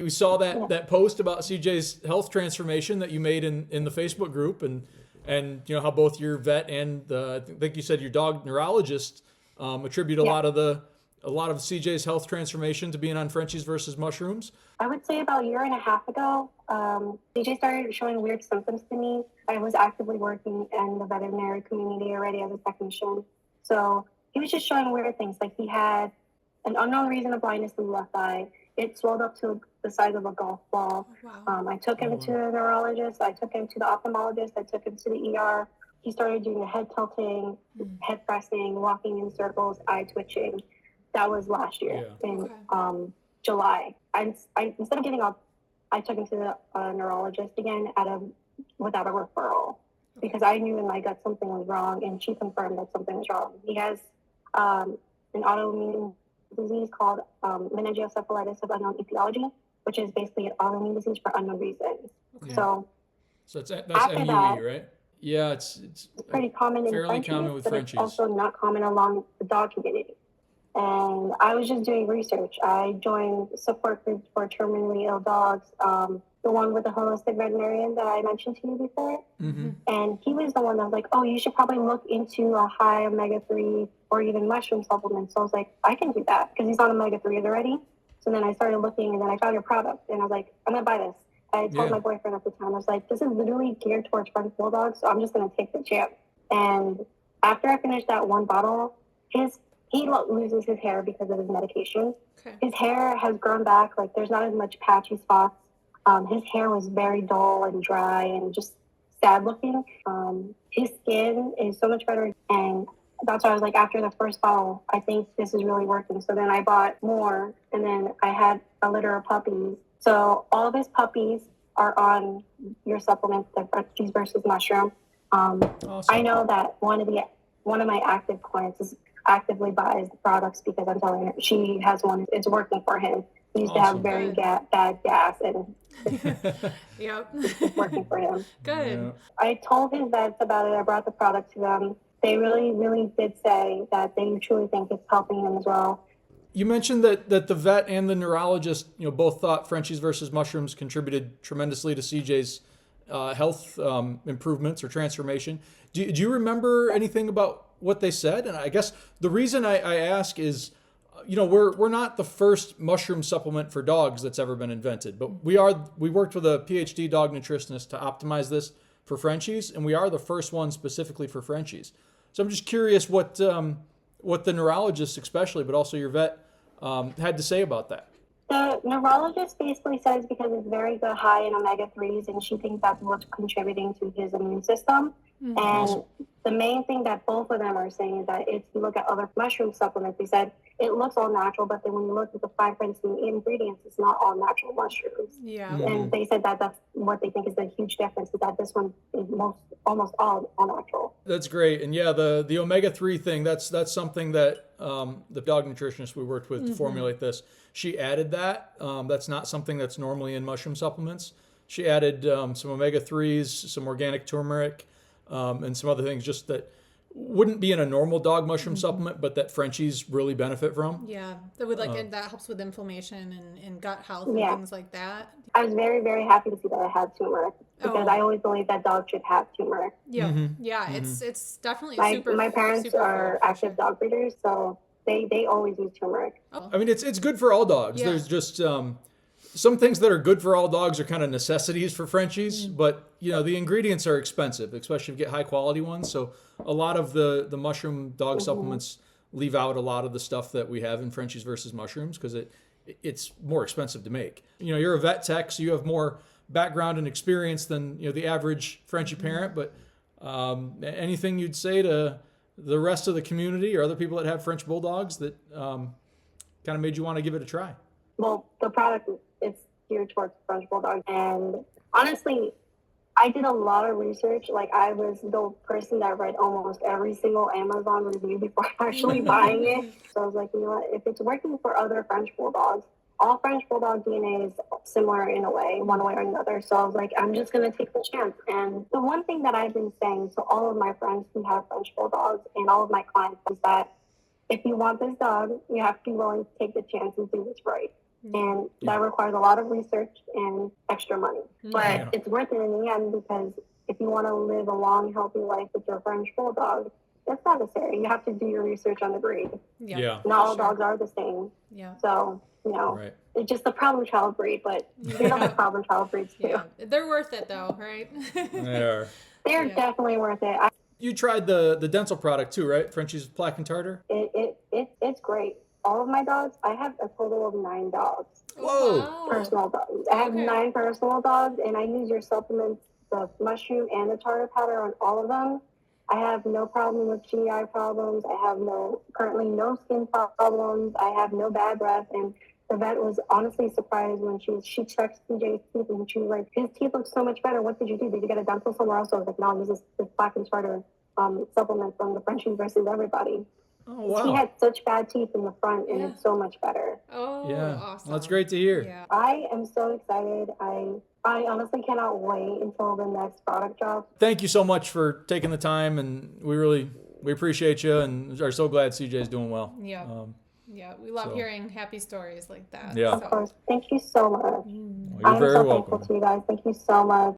We saw that post about CJ's health transformation that you made in the Facebook group, and how both your vet and I think you said your dog neurologist attribute a lot of CJ's health transformation to being on Frenchies versus mushrooms. I would say about a year and a half ago, CJ started showing weird symptoms to me. I was actively working in the veterinary community already as a technician. So he was just showing weird things. Like he had an unknown reason of blindness in the left eye. It swelled up to the size of a golf ball. Wow. I took him to a neurologist. I took him to the ophthalmologist. I took him to the ER. He started doing the head tilting, head pressing, walking in circles, eye twitching. That was last year in July. I instead of giving up, I took him to the neurologist again without a referral because I knew in my gut something was wrong, and she confirmed that something was wrong. He has an autoimmune disease called meningoencephalitis of unknown etiology, which is basically an autoimmune disease for unknown reasons. Okay. So that's MUE, right? Yeah, it's pretty common in fairly Frenchies, common with but Frenchies. It's also not common along the dog community. And I was just doing research. I joined support groups for terminally ill dogs, the one with the holistic veterinarian that I mentioned to you before. Mm-hmm. And he was the one that was like, oh, you should probably look into a high omega-3 or even mushroom supplements. So I was like, I can do that because he's on omega-3s already. So then I started looking, and then I found your product, and I was like, I'm going to buy this. I told my boyfriend at the time, I was like, this is literally geared towards French bulldogs, so I'm just going to take the chance. And after I finished that one bottle, he loses his hair because of his medication. Okay. His hair has grown back. Like, there's not as much patchy spots. His hair was very dull and dry and just sad looking. His skin is so much better. And that's why I was like, after the first bottle, I think this is really working. So then I bought more, and then I had a litter of puppies. So all of his puppies are on your supplement, the Frenchies versus mushroom. Awesome. I know that one of my active clients actively buys the products because I'm telling her she has one. It's working for him. He used to have very bad gas, and it's working for him. Good. Yeah. I told his vets about it. I brought the product to them. They really, really did say that they truly think it's helping him as well. You mentioned that the vet and the neurologist, both thought Frenchies versus mushrooms contributed tremendously to CJ's health improvements or transformation. Do you remember anything about what they said? And I guess the reason I ask is, we're not the first mushroom supplement for dogs that's ever been invented, but we worked with a PhD dog nutritionist to optimize this for Frenchies, and we are the first one specifically for Frenchies. So I'm just curious what the neurologist especially, but also your vet, had to say about that. The neurologist basically says because it's very good high in omega-3s, and she thinks that's what's contributing to his immune system. Mm-hmm. And the main thing that both of them are saying is that if you look at other mushroom supplements, they said it looks all natural, but then when you look at the fine print ingredients, it's not all natural mushrooms. Yeah. Mm-hmm. And they said that that's what they think is the huge difference, is that this one is almost all natural. That's great. And yeah, the omega-3 thing, that's something that the dog nutritionist we worked with to formulate this, she added that. That's not something that's normally in mushroom supplements. She added some omega-3s, some organic turmeric, and some other things just that wouldn't be in a normal dog mushroom supplement, but that Frenchies really benefit from. Yeah, that would that helps with inflammation and gut health and things like that. I was very, very happy to see that I had turmeric because I always believe that dogs should have turmeric. Yeah, it's definitely super. My parents super are active dog breeders, so they always use turmeric. I mean, it's good for all dogs. Yeah. There's just some things that are good for all dogs are kind of necessities for Frenchies, but the ingredients are expensive, especially if you get high quality ones. So a lot of the mushroom dog supplements leave out a lot of the stuff that we have in Frenchies versus mushrooms because it's more expensive to make. You're a vet tech, so you have more background and experience than the average Frenchie parent. But anything you'd say to the rest of the community or other people that have French bulldogs that kind of made you want to give it a try? Well, the product, it's geared towards French bulldogs, and honestly, I did a lot of research. Like, I was the person that read almost every single Amazon review before actually buying it. So I was like, if it's working for other French bulldogs, all French bulldog DNA is similar in a way, one way or another. So I was like, I'm just going to take the chance. And the one thing that I've been saying to all of my friends who have French bulldogs and all of my clients is that if you want this dog, you have to be willing to take the chance and do this right. And that requires a lot of research and extra money. But it's worth it in the end, because if you want to live a long, healthy life with your French bulldog, it's necessary. You have to do your research on the breed. Yeah. Not all dogs are the same. Yeah. So, you know, Right. it's just a problem child breed, but there's other problem child breeds too. Yeah. They're worth it though, right? They are. They're definitely worth it. You tried the dental product too, right? Frenchie's plaque and tartar. It's great. All of my dogs, I have a total of 9 dogs. Whoa. Wow. Personal dogs. I have 9 personal dogs, and I use your supplements, the mushroom and the tartar powder, on all of them. I have no problem with GI problems. I have currently no skin problems. I have no bad breath. And the vet was honestly surprised when she checked CJ's teeth, and she was like, his teeth look so much better. What did you do? Did you get a dental somewhere else? I was like, no, this is this plaque and tartar supplement from the Frenchie versus everybody. Oh wow. He had such bad teeth in the front, and it's so much better. Oh, Yeah. awesome. Well, that's great to hear. Yeah. I am so excited. I honestly cannot wait until the next product drops. Thank you so much for taking the time, and we appreciate you, and are so glad CJ's doing well. Yeah. Yeah, we love hearing happy stories like that. Yeah. Of course. Thank you so much. Well, you're I'm very so welcome. thankful to you guys. Thank you so much.